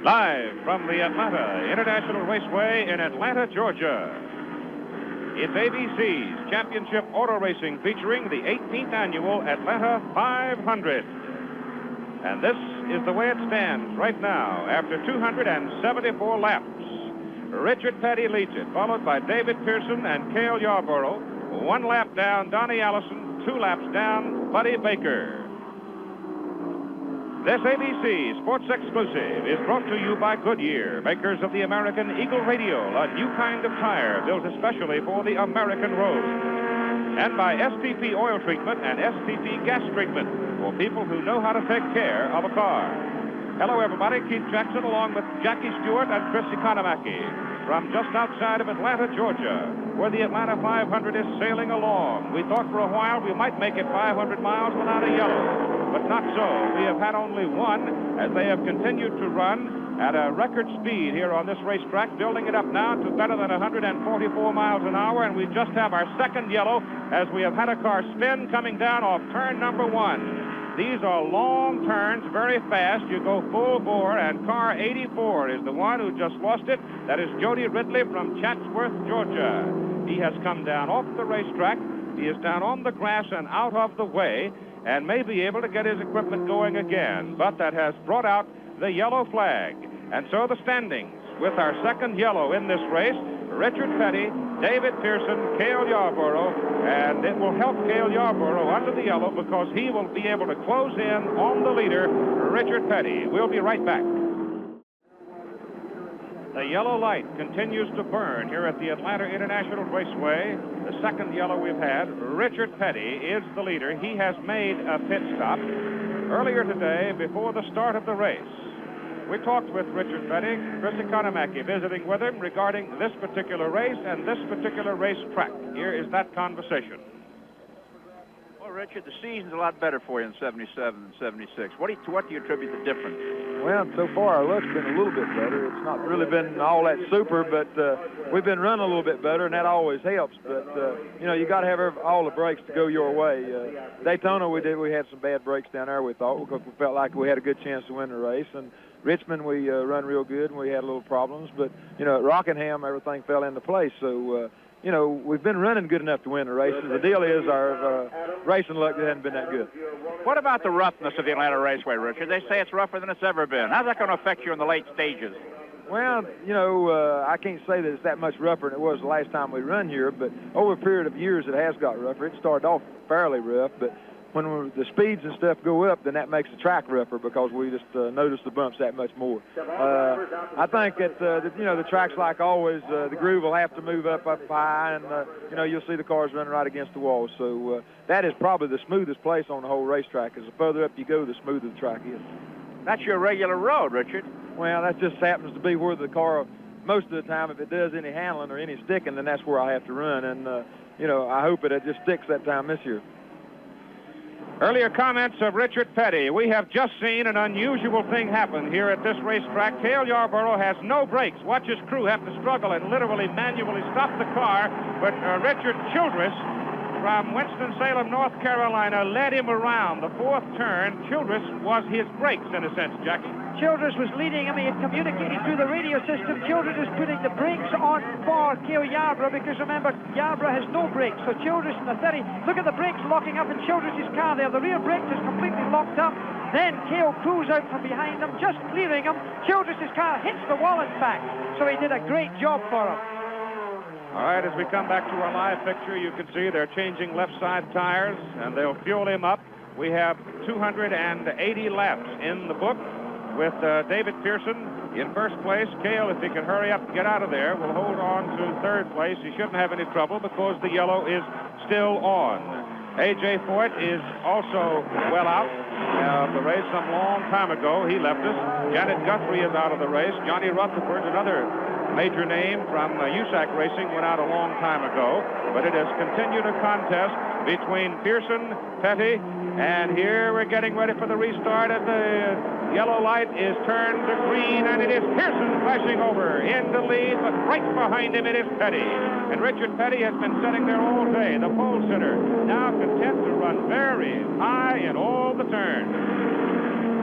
Live from the Atlanta International Raceway in Atlanta, Georgia. It's ABC's Championship Auto Racing featuring the 18th Annual Atlanta 500. And this is the way it stands right now after 274 laps. Richard Petty leads it, followed by David Pearson and Cale Yarborough. 1 lap down, Donnie Allison. 2 laps down, Buddy Baker. This ABC Sports Exclusive is brought to you by Goodyear, makers of the American Eagle Radial, a new kind of tire built especially for the American road. And by STP Oil Treatment and STP Gas Treatment for people who know how to take care of a car. Hello, everybody. Keith Jackson along with Jackie Stewart and Chris Economaki from just outside of Atlanta, Georgia, where the Atlanta 500 is sailing along. We thought for a while we might make it 500 miles without a yellow. But not so. We have had only one as they have continued to run at a record speed here on this racetrack, building it up now to better than 144 miles an hour, and we just have our second yellow as we have had a car spin coming down off turn number 1. These are long turns, very fast. You go full bore, and car 84 is the one who just lost it. That is Jody Ridley from Chatsworth, Georgia. He has come down off the racetrack. He is down on the grass and out of the way, and may be able to get his equipment going again. But that has brought out the yellow flag. And so the standings with our second yellow in this race, Richard Petty, David Pearson, Cale Yarborough, and it will help Cale Yarborough under the yellow because he will be able to close in on the leader, Richard Petty. We'll be right back. The yellow light continues to burn here at the Atlanta International Raceway. The second yellow we've had. Richard Petty is the leader. He has made a pit stop earlier today before the start of the race. We talked with Richard Petty, Chris Economaki visiting with him regarding this particular race and this particular race track. Here is that conversation. Well, Richard, the season's a lot better for you in 77 than 76. What do you attribute the difference? Well, so far our luck's been a little bit better. It's not really been all that super, but we've been running a little bit better, and that always helps. But you got to have all the brakes to go your way. Daytona, we had some bad brakes down there, we thought, because we felt like we had a good chance to win the race. And Richmond, we run real good, and we had a little problems. But at Rockingham, everything fell into place. So we've been running good enough to win the races. The deal is our racing luck hasn't been that good. What about the roughness of the Atlanta Raceway, Richard? They say it's rougher than it's ever been. How's that going to affect you in the late stages? Well, I can't say that it's that much rougher than it was the last time we run here, but over a period of years it has got rougher. It started off fairly rough, but when the speeds and stuff go up, then that makes the track rougher because we just notice the bumps that much more. I think that, the track's like always, the groove will have to move up high, and, you'll see the cars running right against the wall. So that is probably the smoothest place on the whole racetrack. As the further up you go, the smoother the track is. That's your regular road, Richard. Well, that just happens to be where the car, most of the time, if it does any handling or any sticking, then that's where I have to run. And, I hope it just sticks that time this year. Earlier comments of Richard Petty. We have just seen an unusual thing happen here at this racetrack. Cale Yarborough has no brakes. Watch his crew have to struggle and literally manually stop the car. But Richard Childress from Winston-Salem, North Carolina, led him around the 4th turn. Childress was his brakes, in a sense, Jackie. Childress was leading him. He had communicated through the radio system. Childress is putting the brakes on for Cale Yarborough because, remember, Yarborough has no brakes. So Childress in the 30, look at the brakes locking up in Childress's car there. The rear brakes is completely locked up. Then Cale pulls out from behind him, just clearing him. Childress's car hits the wall, in fact. So he did a great job for him. All right, as we come back to our live picture, you can see they're changing left side tires, and they'll fuel him up. We have 280 laps in the book with David Pearson in first place. Cale, if he can hurry up and get out of there, will hold on to 3rd place. He shouldn't have any trouble because the yellow is still on. A.J. Foyt is also well out of the race some long time ago. He left us. Janet Guthrie is out of the race. Johnny Rutherford, another major name from USAC Racing, went out a long time ago. But it has continued a contest between Pearson, Petty, and here we're getting ready for the restart as the yellow light is turned to green, and it is Pearson flashing over in the lead, but right behind him it is Petty. And Richard Petty has been sitting there all day, the pole sitter, now content to run very high in all the turns.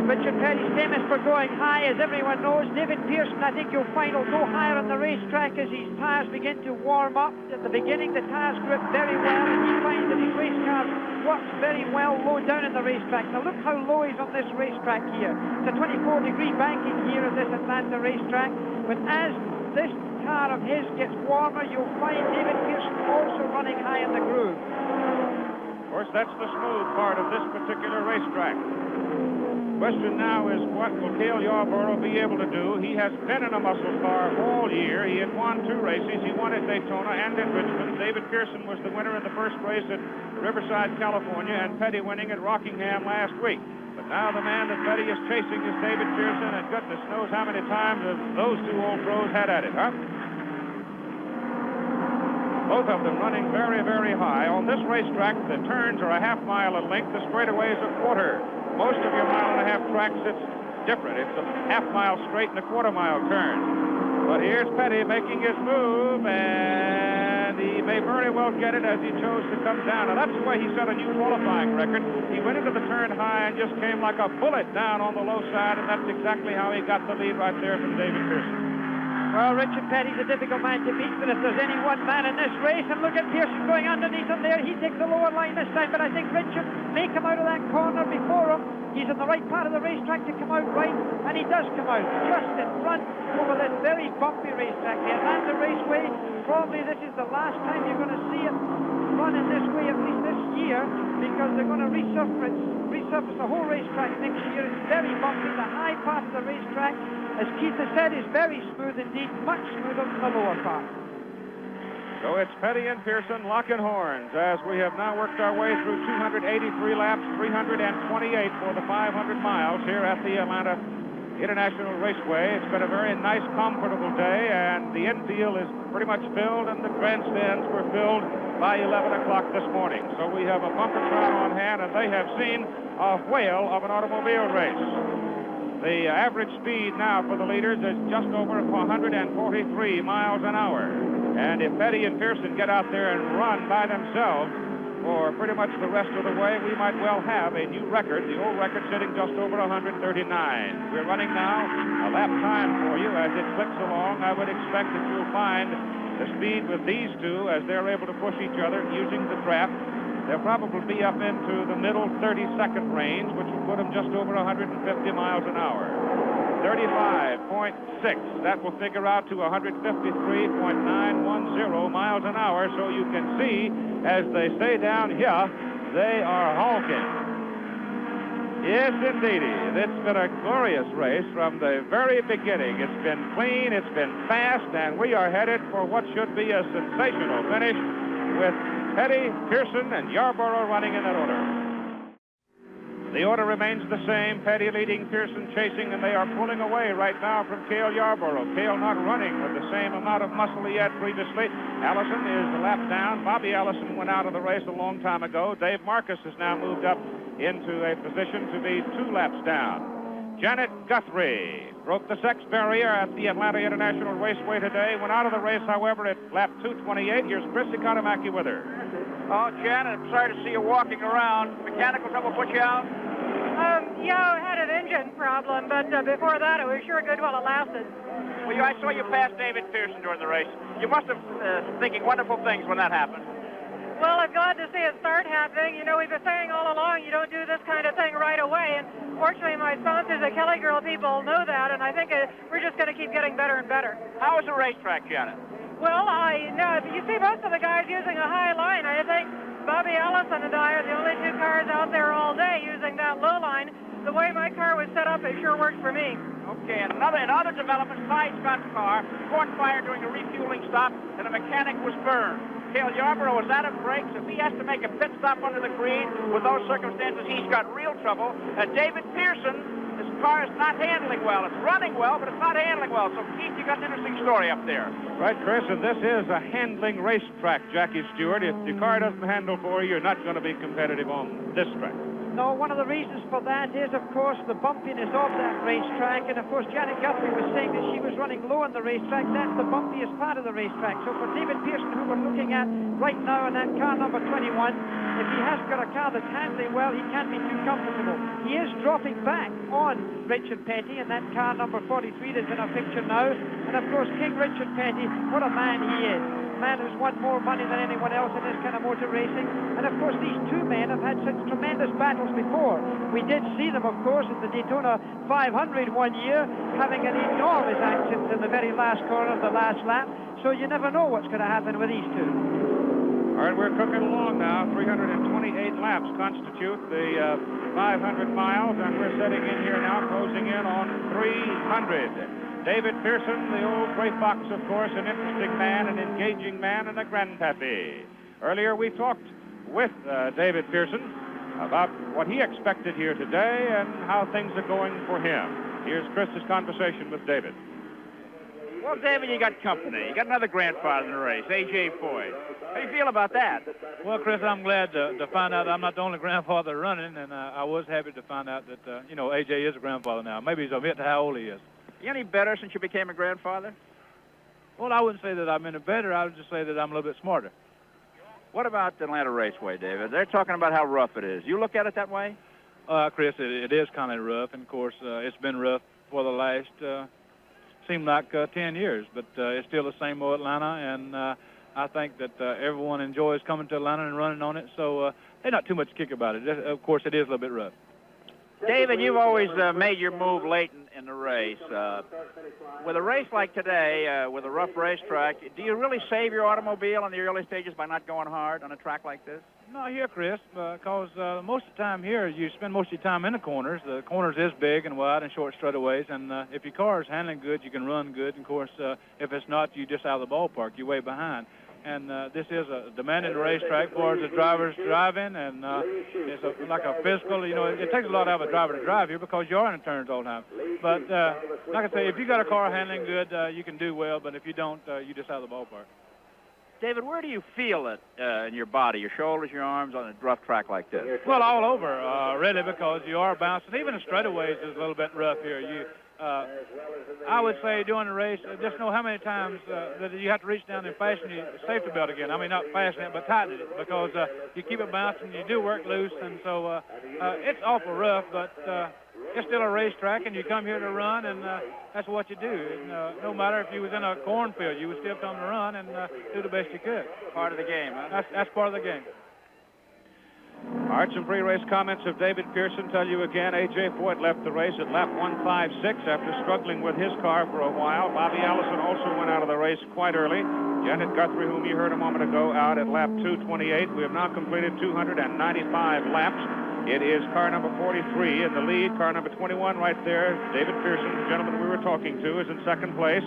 Richard Petty's famous for going high, as everyone knows. David Pearson, I think you'll find, will go higher on the racetrack as his tires begin to warm up. At the beginning, the tires grip very well, and he finds that his race car works very well low down in the racetrack. Now look how low he's on this racetrack here. It's a 24-degree banking here at this Atlanta racetrack. But as this car of his gets warmer, you'll find David Pearson also running high in the groove. Of course, that's the smooth part of this particular racetrack. Question now is, what will Cale Yarborough be able to do? He has been in a muscle car all year. He had won 2 races. He won at Daytona and at Richmond. David Pearson was the winner in the first race at Riverside, California, and Petty winning at Rockingham last week. But now the man that Petty is chasing is David Pearson, and goodness knows how many times those 2 old pros had at it, huh? Both of them running very, very high. On this racetrack, the turns are a half mile in length. The straightaway is a quarter. Most of your mile-and-a-half tracks, it's different. It's a half mile straight and a quarter-mile turn. But here's Petty making his move, and he may very well get it as he chose to come down. And that's the way he set a new qualifying record. He went into the turn high and just came like a bullet down on the low side, and that's exactly how he got the lead right there from David Pearson. Well, Richard Petty's a difficult man to beat, but if there's any one man in this race, and look at Pearson going underneath him there, he takes the lower line this time, but I think Richard may come out of that corner before him. He's in the right part of the racetrack to come out right, and he does come out just in front over this very bumpy racetrack. The Atlanta Raceway, probably this is the last time you're going to see it run in this way, at least this year, because they're going to resurface the whole racetrack next year. It's very bumpy. The high part of the racetrack, as Keith has said, is very smooth indeed, much smoother than the lower part. So it's Petty and Pearson locking horns as we have now worked our way through 283 laps, 328 for the 500 miles here at the Atlanta International Raceway. It's been a very nice, comfortable day, and the infield is pretty much filled, and the grandstands were filled by 11 o'clock this morning. So we have a bumper crowd on hand, and they have seen a whale of an automobile race. The average speed now for the leaders is just over 143 miles an hour. And if Petty and Pearson get out there and run by themselves for pretty much the rest of the way, we might well have a new record, the old record sitting just over 139. We're running now a lap time for you as it clicks along. I would expect that you'll find the speed with these 2 as they're able to push each other using the draft. They'll probably be up into the middle 30-second range, which will put them just over 150 miles an hour. 35.6. That will figure out to 153.910 miles an hour. So you can see, as they say down here, they are honking. Yes, indeedy. It's been a glorious race from the very beginning. It's been clean, it's been fast, and we are headed for what should be a sensational finish with Petty, Pearson, and Yarborough running in that order. The order remains the same. Petty leading, Pearson chasing, and they are pulling away right now from Cale Yarborough. Cale not running with the same amount of muscle he had previously. Allison is a lap down. Bobby Allison went out of the race a long time ago. Dave Marcus has now moved up into a position to be 2 laps down. Janet Guthrie broke the sex barrier at the Atlanta International Raceway today. Went out of the race, however, at lap 228. Here's Chris Economaki with her. Oh, Janet, I'm sorry to see you walking around. Mechanical trouble put you out? Yeah, I had an engine problem, but before that, it was sure good while it lasted. Well, I saw you pass David Pearson during the race. You must have thinking wonderful things when that happened. Well, I'm glad to see it start happening. You know, we've been saying all along you don't do this kind of thing right away, and fortunately my sponsors, the Kelly Girl people, know that, and I think we're just going to keep getting better and better. How was the racetrack, Janet? Well, I know you see most of the guys using a high line. I think Bobby Allison and I are the only 2 cars out there all day using that low line. The way my car was set up, it sure worked for me. Okay, and in other developments, Ty Scott's car caught fire during a refueling stop, and a mechanic was burned. Cale Yarborough was out of brakes. If he has to make a pit stop under the green with those circumstances, he's got real trouble. And David Pearson, his car is not handling well. It's running well, but it's not handling well. So, Keith, you got an interesting story up there. Right, Chris, and this is a handling racetrack, Jackie Stewart. If your car doesn't handle for you, you're not going to be competitive on this track. No, one of the reasons for that is, of course, the bumpiness of that racetrack. And, of course, Janet Guthrie was saying that she was running low on the racetrack. That's the bumpiest part of the racetrack. So for David Pearson, who we're looking at right now in that car number 21, if he hasn't got a car that's handling well, he can't be too comfortable. He is dropping back on Richard Petty in that car number 43 that's in our picture now. And, of course, King Richard Petty, what a man he is. A man who's won more money than anyone else in this kind of motor racing. And, of course, these two men have had such tremendous battles before. We did see them, of course, at the Daytona 500 one year, having an enormous accident in the very last corner of the last lap. So you never know what's going to happen with these two. All right, we're cooking along now. 328 laps constitute the 500 miles, and we're setting in here now, closing in on 300. David Pearson, the old gray fox, of course, an interesting man, an engaging man, and a grandpappy. Earlier we talked with David Pearson about what he expected here today and how things are going for him. Here's Chris's conversation with David. Well, David, you got company. You got another grandfather in the race, A.J. Foy. How do you feel about that? Well, Chris, I'm glad to find out I'm not the only grandfather running, and I was happy to find out that, A.J. is a grandfather now. Maybe he's a bit how old he is. You any better since you became a grandfather? Well, I wouldn't say that I'm any better. I would just say that I'm a little bit smarter. What about the Atlanta Raceway, David? They're talking about how rough it is. You look at it that way? Chris, it is kind of rough, and, of course, it's been rough for the last, seemed like 10 years, but it's still the same old Atlanta, and I think that everyone enjoys coming to Atlanta and running on it, so there's not too much kick about it. Of course, it is a little bit rough. David, you've always made your move late in the race. With a race like today, with a rough racetrack, do you really save your automobile in the early stages by not going hard on a track like this? No, here, Chris, because most of the time here, you spend most of your time in the corners. The corners is big and wide and short straightaways, and if your car is handling good, you can run good. And, of course, if it's not, you're just out of the ballpark. You're way behind. And this is a demanding racetrack for the drivers driving, and it's like a physical, it takes a lot out of a driver to drive here because you are in the turns all the time. But like I say, if you got a car handling good, you can do well, but if you don't, you're just out of the ballpark. David, where do you feel it in your body, your shoulders, your arms on a rough track like this? Well, all over, really, because you are bouncing. Even the straightaways is a little bit rough here. I would say during the race, just know how many times that you have to reach down and fasten your safety belt again. I mean, not fasten it, but tighten it, because you keep it bouncing, you do work loose, and so it's awful rough, but it's still a racetrack, and you come here to run, and that's what you do. And, no matter if you was in a cornfield, you would still come to run and do the best you could. Part of the game, huh? That's part of the game. All right, some pre-race comments of David Pearson tell you again, A.J. Foyt left the race at lap 156 after struggling with his car for a while. Bobby Allison also went out of the race quite early. Janet Guthrie, whom you heard a moment ago, out at lap 228. We have now completed 295 laps. It is car number 43 in the lead. Car number 21 right there, David Pearson, the gentleman we were talking to, is in second place.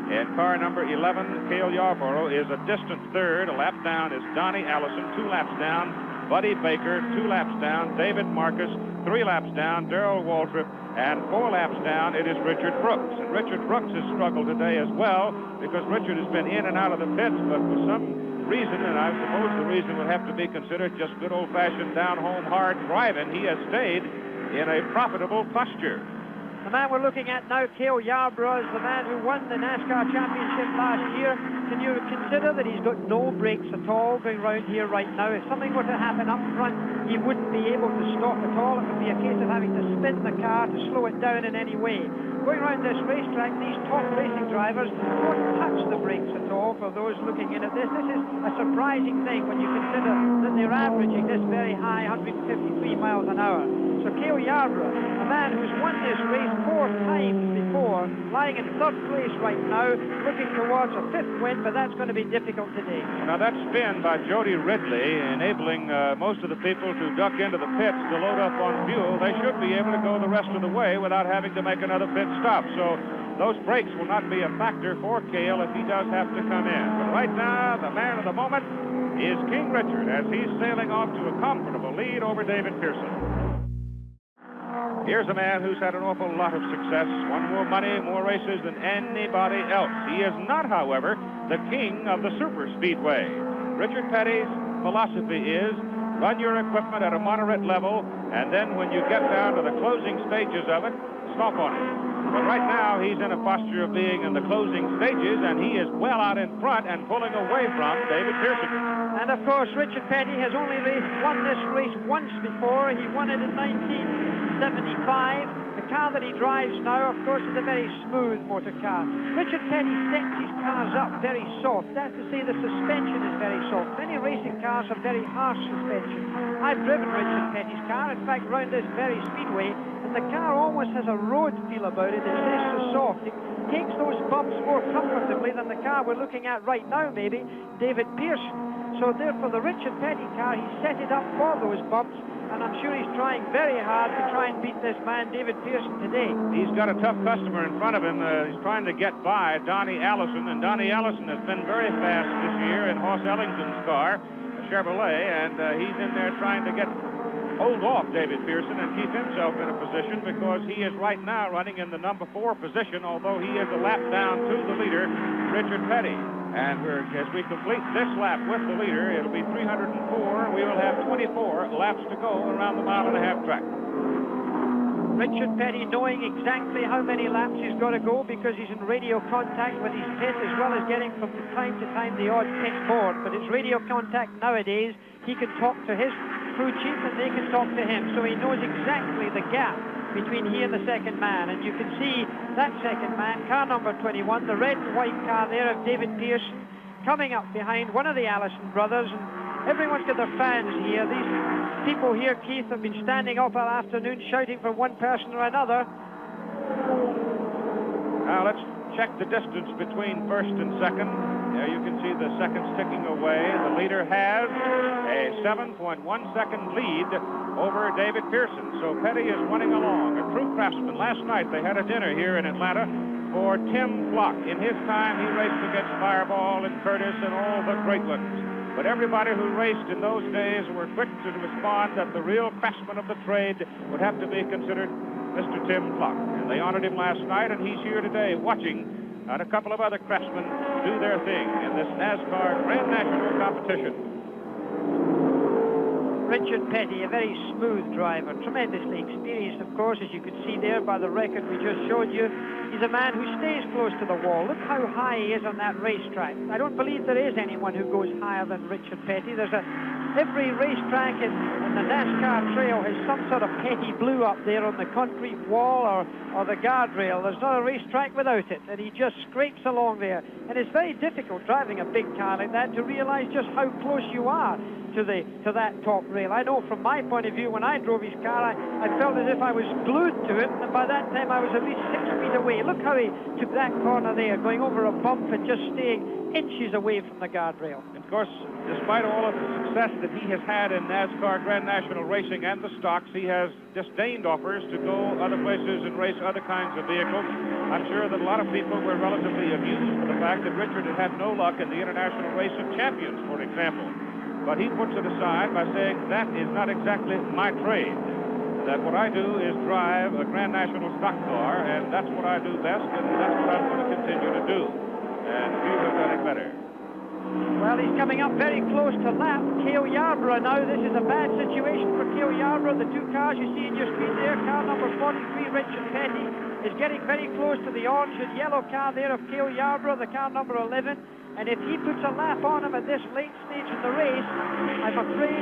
And car number 11, Cale Yarborough, is a distant third. A lap down is Donnie Allison, 2 laps down. Buddy Baker, 2 laps down. David Marcus, 3 laps down. Darrell Waltrip, and 4 laps down, it is Richard Brooks. And Richard Brooks has struggled today as well because Richard has been in and out of the pits, but for some reason, and I suppose the reason would have to be considered just good old-fashioned down-home hard driving, he has stayed in a profitable posture. The man we're looking at now, Cale Yarborough, is the man who won the NASCAR championship last year. Can you consider that he's got no brakes at all going round here right now? If something were to happen up front, he wouldn't be able to stop at all. It would be a case of having to spin the car to slow it down in any way. Going around this racetrack, these top racing drivers don't touch the brakes at all for those looking in at this. This is a surprising thing when you consider that they're averaging this very high 153 miles an hour. So Cale Yarborough, a man who's won this race 4 times before, lying in 3rd place right now, looking towards a 5th win, but that's going to be difficult today. Now that spin by Jody Ridley, enabling most of the people to duck into the pits to load up on fuel, they should be able to go the rest of the way without having to make another pit stop. So those brakes will not be a factor for Cale if he does have to come in. But right now, the man of the moment is King Richard as he's sailing off to a comfortable lead over David Pearson. Here's a man who's had an awful lot of success, won more money, more races than anybody else. He is not, however, the king of the super speedway. Richard Petty's philosophy is run your equipment at a moderate level, and then when you get down to the closing stages of it, stop on it. But right now, he's in a posture of being in the closing stages, and he is well out in front and pulling away from David Pearson. And, of course, Richard Petty has only won this race once before. He won it in 1975. The car that he drives now, of course, is a very smooth motor car. Richard Petty sets his cars up very soft. That's to say the suspension is very soft. Many racing cars have very harsh suspension. I've driven Richard Petty's car, in fact, round this very speedway, and the car almost has a road feel about it. It's less so soft. It takes those bumps more comfortably than the car we're looking at right now, maybe, David Pearson. So therefore, the Richard Petty car, he set it up for those bumps, and I'm sure he's trying very hard to try and beat this man, David Pearson, today. He's got a tough customer in front of him. He's trying to get by Donnie Allison, and Donnie Allison has been very fast this year in Hoss Ellington's car, a Chevrolet, and he's in there trying to hold off David Pearson and keep himself in a position, because he is right now running in the number 4 position, although he is a lap down to the leader, Richard Petty. And as we complete this lap with the leader, it'll be 304. We will have 24 laps to go around the mile-and-a-half track. Richard Petty knowing exactly how many laps he's got to go, because he's in radio contact with his pit, as well as getting from time to time the odd pit board. But it's radio contact nowadays. He can talk to his crew chief and they can talk to him. So he knows exactly the gap between he and the second man. And you can see that second man, car number 21, the red and white car there of David Pearson, coming up behind one of the Allison brothers. And everyone's got their fans here. These people here, Keith, have been standing up all afternoon shouting for one person or another. Now let's check the distance between first and second. There you can see the seconds ticking away. The leader has a 7.1 second lead over David Pearson. So Petty is running along. A true craftsman. Last night they had a dinner here in Atlanta for Tim Flock. In his time, he raced against Fireball and Curtis and all the great ones. But everybody who raced in those days were quick to respond that the real craftsman of the trade would have to be considered Mr. Tim Flock. And they honored him last night, and he's here today watching a couple of other craftsmen do their thing in this NASCAR Grand National competition. Richard Petty, a very smooth driver, tremendously experienced, of course, as you could see there by the record we just showed you. He's a man who stays close to the wall. Look how high he is on that racetrack. I don't believe there is anyone who goes higher than Richard Petty. Every racetrack in the NASCAR trail has some sort of Petty blue up there on the concrete wall or the guardrail. There's not a racetrack without it, and he just scrapes along there. And it's very difficult driving a big car like that to realize just how close you are to that top rail. I know from my point of view, when I drove his car, I felt as if I was glued to it, and by that time I was at least 6 feet away. Look how he took that corner there, going over a bump and just staying inches away from the guardrail. Of course, despite all of the success that he has had in NASCAR Grand National Racing and the stocks, he has disdained offers to go other places and race other kinds of vehicles. I'm sure that a lot of people were relatively amused for the fact that Richard had had no luck in the International Race of Champions, for example. But he puts it aside by saying that is not exactly my trade. That what I do is drive a Grand National stock car, and that's what I do best, and that's what I'm going to continue to do. And few have done it better. Well, he's coming up very close to lap Cale Yarborough now. This is a bad situation for Cale Yarborough. The two cars you see in your screen there, car number 43, Richard Petty, is getting very close to the orange and yellow car there of Cale Yarborough, the car number 11. And if he puts a lap on him at this late stage in the race, I'm afraid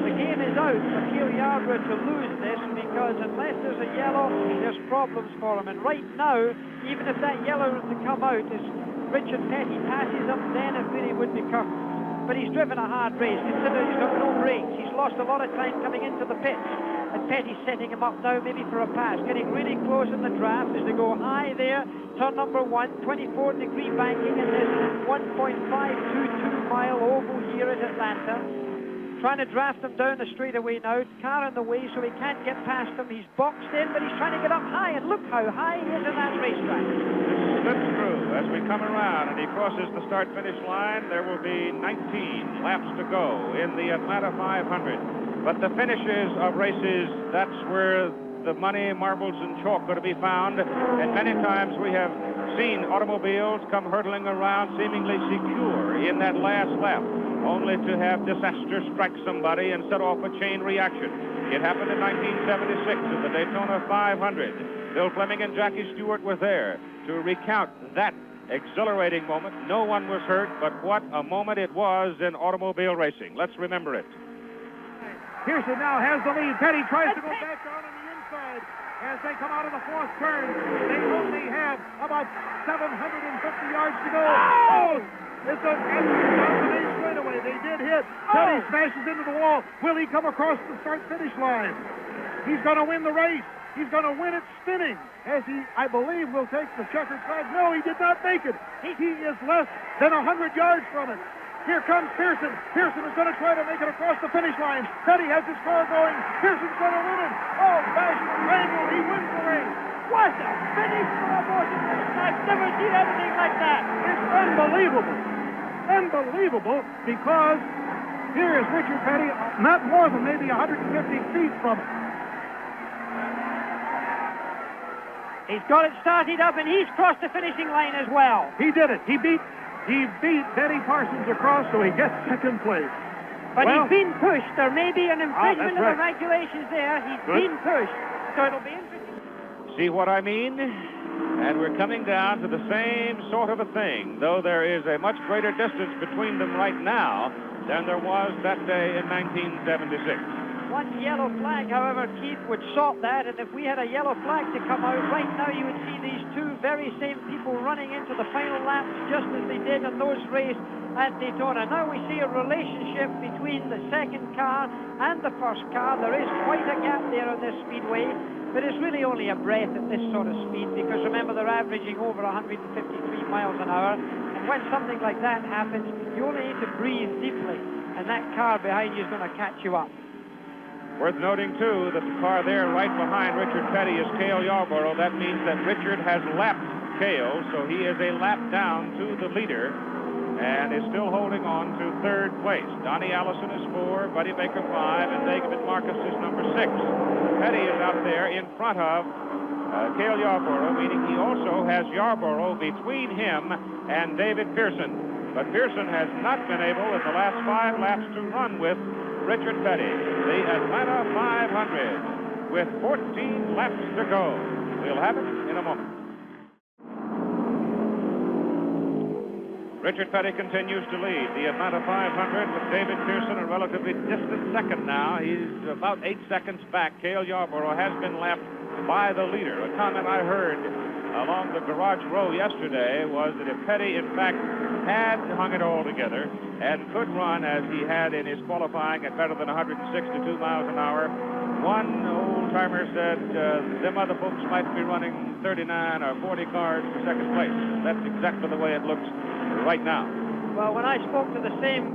the game is out for Cale Yarborough to lose this, because unless there's a yellow, there's problems for him. And right now, even if that yellow was to come out, as Richard Petty passes him, then it really would be curtains. But he's driven a hard race, considering he's got no brakes. He's lost a lot of time coming into the pits. And Petty's setting him up now maybe for a pass, getting really close in the draft as they go high there. Turn number 1, 24-degree banking in this 1.522 mile oval here at Atlanta. Trying to draft him down the straightaway now. Car in the way, so he can't get past him. He's boxed in, but he's trying to get up high, and look how high he is in that racetrack. Slips through as we come around, and he crosses the start-finish line. There will be 19 laps to go in the Atlanta 500. But the finishes of races, that's where the money, marbles, and chalk are to be found. And many times we have seen automobiles come hurtling around seemingly secure in that last lap, only to have disaster strike somebody and set off a chain reaction. It happened in 1976 at the Daytona 500. Bill Fleming and Jackie Stewart were there to recount that exhilarating moment. No one was hurt, but what a moment it was in automobile racing. Let's remember it. Pearson now has the lead. Petty tries to go back down on the inside as they come out of the fourth turn. They only have about 750 yards to go. Oh! It's a down the main straightaway. They did hit. Petty smashes into the wall. Will he come across the start-finish line? He's going to win the race. He's going to win it spinning, as he, I believe, will take the checkered flag. No, he did not make it. He is less than 100 yards from it. Here comes Pearson. Pearson is going to try to make it across the finish line. Petty has his car going. Pearson's going to win it. Oh, bash the triangle. He wins the race. What a finish for a motor race. I've never seen anything like that. It's unbelievable. Unbelievable, because here is Richard Petty, not more than maybe 150 feet from it. He's got it started up, and he's crossed the finishing line as well. He did it. He beat Betty Parsons across, so he gets second place. But he's been pushed. There may be an infringement of the regulations there. He's been pushed, so it'll be interesting. See what I mean? And we're coming down to the same sort of a thing, though there is a much greater distance between them right now than there was that day in 1976. One yellow flag, however, Keith, would sort that, and if we had a yellow flag to come out right now, you would see these two very same people running into the final laps just as they did in those races at Daytona. Now we see a relationship between the second car and the first car. There is quite a gap there on this speedway, but it's really only a breath at this sort of speed, because remember, they're averaging over 153 miles an hour, and when something like that happens, you only need to breathe deeply, and that car behind you is going to catch you up. Worth noting, too, that the car there right behind Richard Petty is Cale Yarborough. That means that Richard has lapped Cale, so he is a lap down to the leader and is still holding on to third place. Donnie Allison is 4, Buddy Baker 5, and David Marcus is number 6. Petty is out there in front of Cale Yarborough, meaning he also has Yarborough between him and David Pearson. But Pearson has not been able in the last 5 laps to run with Richard Petty, the Atlanta 500, with 14 laps to go. We'll have it in a moment. Richard Petty continues to lead the Atlanta 500 with David Pearson a relatively distant second now. He's about 8 seconds back. Cale Yarborough has been lapped by the leader. A comment I heard along the garage row yesterday was that if Petty, in fact, had hung it all together and could run as he had in his qualifying at better than 162 miles an hour, one old-timer said them other folks might be running 39 or 40 cars for second place. That's exactly the way it looks right now. Well, when I spoke to the same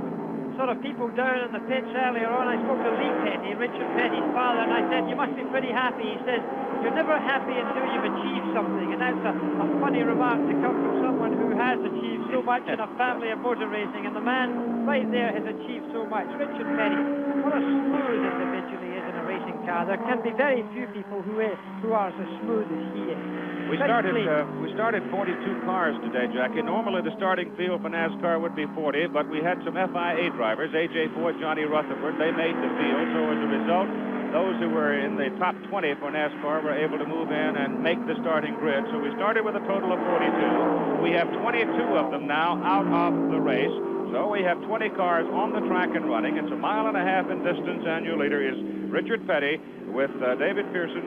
sort of people down in the pits earlier on, I spoke to Lee Petty, Richard Petty's father, and I said, you must be pretty happy. He says, you're never happy until you've achieved something, and that's a funny remark to come from someone who has achieved so much in a family of motor racing, and the man right there has achieved so much. Richard Petty, what a smooth individual he is in a racing car. There can be very few people who are as smooth as he is. We started 42 cars today, Jackie. Normally the starting field for NASCAR would be 40, but we had some FIA drivers, A.J. Ford, Johnny Rutherford. They made the field, so as a result, those who were in the top 20 for NASCAR were able to move in and make the starting grid. So we started with a total of 42. We have 22 of them now out of the race. So we have 20 cars on the track and running. It's 1.5 miles in distance, and your leader is Richard Petty with David Pearson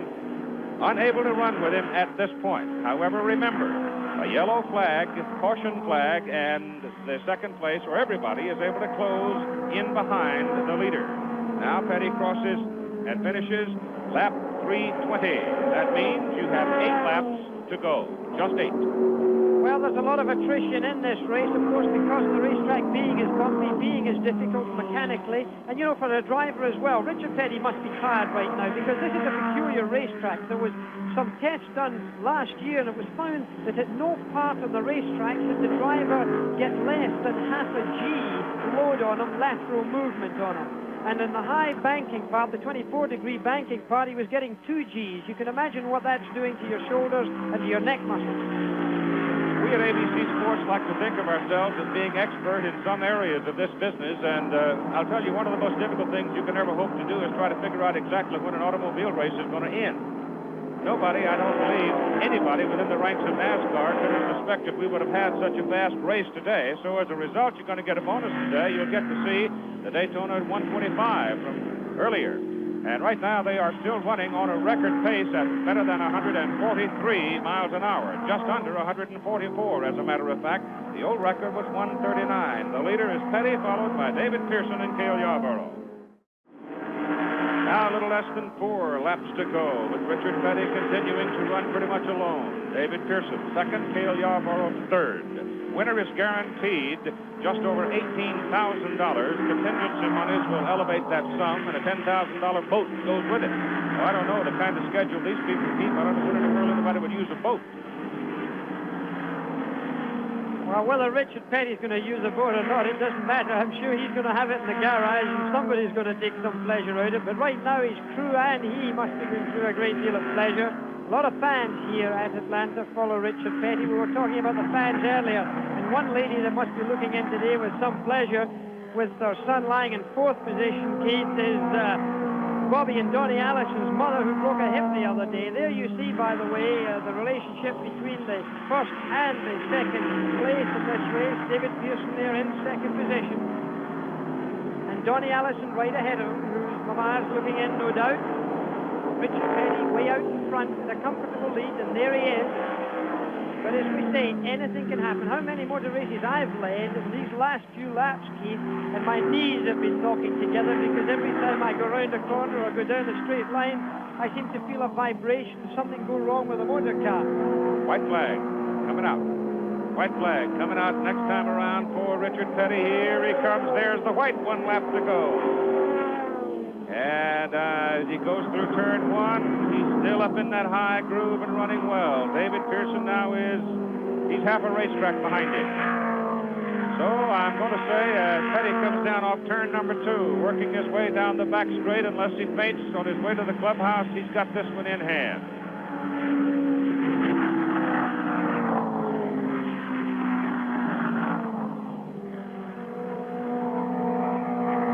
unable to run with him at this point. However, remember, a yellow flag, caution flag, and the second place, or everybody, is able to close in behind the leader. Now Petty crosses and finishes lap 320. That means you have 8 laps to go. Just 8. Well, there's a lot of attrition in this race, of course, because the racetrack being as bumpy, being as difficult mechanically, and, you know, for the driver as well. Richard Petty must be tired right now, because this is a peculiar racetrack. There was some tests done last year, and it was found that at no part of the racetrack did the driver get less than half a G load on him, lateral movement on him. And in the high banking part, the 24-degree banking part, he was getting 2 Gs. You can imagine what that's doing to your shoulders and to your neck muscles. We at ABC Sports like to think of ourselves as being expert in some areas of this business, and I'll tell you, one of the most difficult things you can ever hope to do is try to figure out exactly when an automobile race is going to end. Nobody, I don't believe, anybody within the ranks of NASCAR could have suspected we would have had such a fast race today. So as a result, you're going to get a bonus today. You'll get to see the Daytona 125 from earlier. And right now, they are still running on a record pace at better than 143 miles an hour, just under 144, as a matter of fact. The old record was 139. The leader is Petty, followed by David Pearson and Cale Yarborough. Now a little less than 4 laps to go, with Richard Petty continuing to run pretty much alone. David Pearson second, Cale Yarborough third. Winner is guaranteed just over $18,000. Contingency monies will elevate that sum, and a $10,000 boat goes with it. Well, I don't know the kind of schedule these people keep. I don't know when in the world anybody would use a boat. Well, whether Richard Petty's going to use a boat or not, it doesn't matter. I'm sure he's going to have it in the garage, and somebody's going to take some pleasure out of it. But right now, his crew and he must be going through a great deal of pleasure. A lot of fans here at Atlanta follow Richard Petty. We were talking about the fans earlier, and one lady that must be looking in today with some pleasure, with her son lying in 4th position, Keith, is Bobby and Donnie Allison's mother, who broke a hip the other day. There you see, by the way, the relationship between the first and the second place in this race. David Pearson there in 2nd position. And Donnie Allison right ahead of him, whose mama's looking in, no doubt. Richard Petty way out in front with a comfortable lead, and there he is. But as we say, anything can happen. How many motor races I've led in these last few laps, Keith, and my knees have been talking together, because every time I go round a corner or go down a straight line, I seem to feel a vibration, something go wrong with the motor car. White flag coming out. White flag coming out next time around for Richard Petty. Here he comes. There's the white, 1 lap to go. And as he goes through turn 1, he's still up in that high groove and running well. David Pearson now he's half a racetrack behind him. So I'm going to say as Petty comes down off turn number 2, working his way down the back straight, unless he faints on his way to the clubhouse, he's got this one in hand.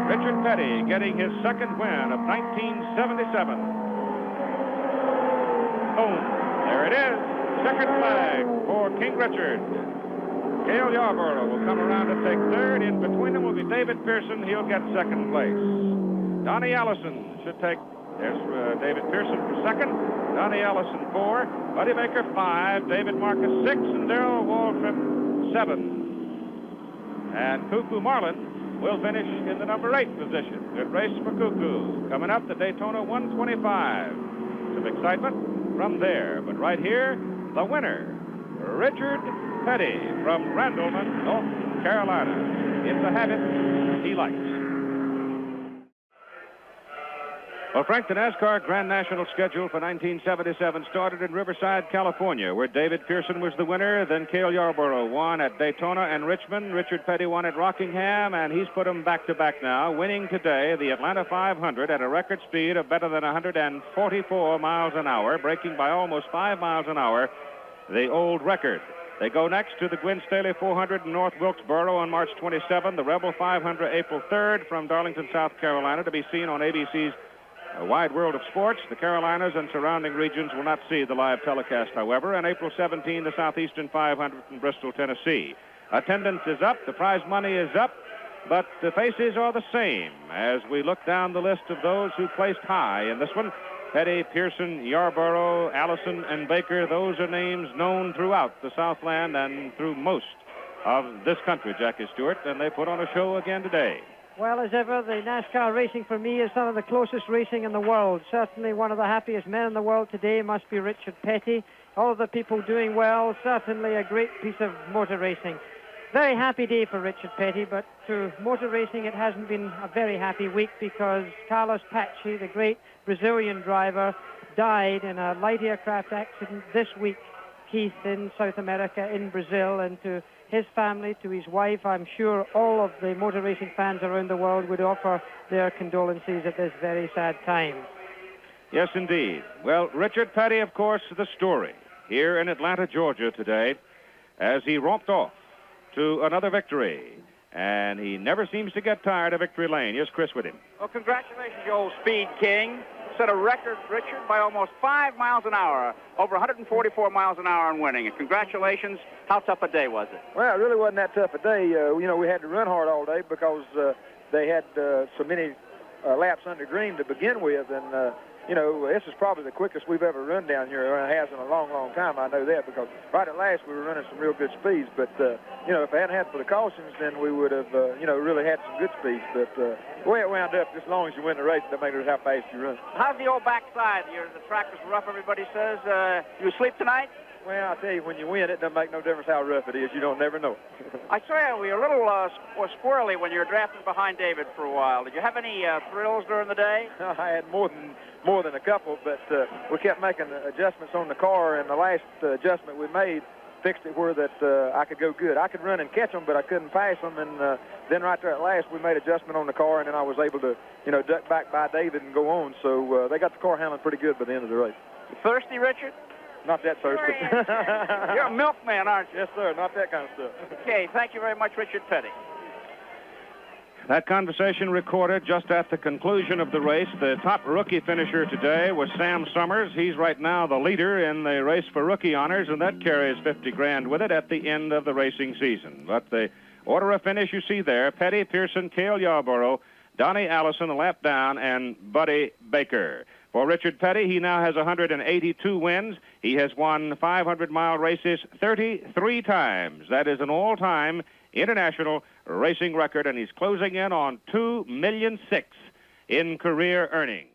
Richard Petty getting his 2nd win of 1977. Boom. There it is. 2nd flag for King Richard. Cale Yarborough will come around to take 3rd. In between them will be David Pearson. He'll get 2nd place. Donnie Allison should take... There's David Pearson for 2nd. Donnie Allison 4. Buddy Baker 5. David Marcus 6. And Darrell Waltrip 7. And Cuckoo Marlin will finish in the number 8 position. Good race for Cuckoo. Coming up, the Daytona 125. Some excitement from there. But right here, the winner, Richard Petty from Randleman, North Carolina. It's a habit he likes. Well, Frank, the NASCAR Grand National schedule for 1977 started in Riverside, California, where David Pearson was the winner. Then Cale Yarborough won at Daytona and Richmond. Richard Petty won at Rockingham, and he's put them back-to-back now, winning today the Atlanta 500 at a record speed of better than 144 miles an hour, breaking by almost 5 miles an hour the old record. They go next to the Gwen Staley 400 in North Wilkesboro on March 27, the Rebel 500 April 3rd from Darlington, South Carolina, to be seen on ABC's Wide World of Sports. The Carolinas and surrounding regions will not see the live telecast, however. And April 17, the Southeastern 500 in Bristol, Tennessee. Attendance is up, the prize money is up, but the faces are the same as we look down the list of those who placed high in this one. Petty, Pearson, Yarborough, Allison, and Baker. Those are names known throughout the Southland and through most of this country, Jackie Stewart, and they put on a show again today. Well, as ever, the NASCAR racing for me is some of the closest racing in the world. Certainly one of the happiest men in the world today must be Richard Petty. All of the people doing well, certainly a great piece of motor racing. Very happy day for Richard Petty, but to motor racing it hasn't been a very happy week because Carlos Paci, the great Brazilian driver, died in a light aircraft accident this week Keith in South America, in Brazil, and to his family, to his wife. I'm sure all of the motor racing fans around the world would offer their condolences at this very sad time. Yes, indeed. Well, Richard Petty, of course, the story here in Atlanta, Georgia today, as he romped off to another victory. And he never seems to get tired of victory lane. Here's Chris with him. Well, congratulations, you old Speed King. Set a record, Richard, by almost 5 miles an hour, over 144 miles an hour in winning. And congratulations. How tough a day was it? Well, it really wasn't that tough a day. We had to run hard all day because they had so many laps under green to begin with. And, this is probably the quickest we've ever run down here. It has in a long, long time. I know that because right at last we were running some real good speeds. But, if it hadn't had for the cautions, then we would have, really had some good speeds. But the way it wound up, just as long as you win the race, it doesn't matter how fast you run. How's the old backside? The track was rough, everybody says. You asleep tonight? Well, I tell you, when you win, it doesn't make no difference how rough it is. You don't never know. I saw you were a little squirrely when you were drafting behind David for a while. Did you have any thrills during the day? I had more than a couple, but we kept making adjustments on the car, and the last adjustment we made fixed it where that I could go good. I could run and catch them, but I couldn't pass them, and then right there at last we made adjustment on the car, and then I was able to, duck back by David and go on. So they got the car handling pretty good by the end of the race. You thirsty, Richard? Not that thirsty. You're a milkman, aren't you? Yes, sir. Not that kind of stuff. Okay, thank you very much, Richard Petty. That conversation recorded just at the conclusion of the race. The top rookie finisher today was Sam Summers. He's right now the leader in the race for rookie honors, and that carries 50 grand with it at the end of the racing season. But the order of finish you see there, Petty, Pearson, Cale Yarborough, Donnie Allison, a lap down, and Buddy Baker. For Richard Petty, he now has 182 wins. He has won 500-mile races 33 times. That is an all-time international racing record, and he's closing in on $2.6 million in career earnings.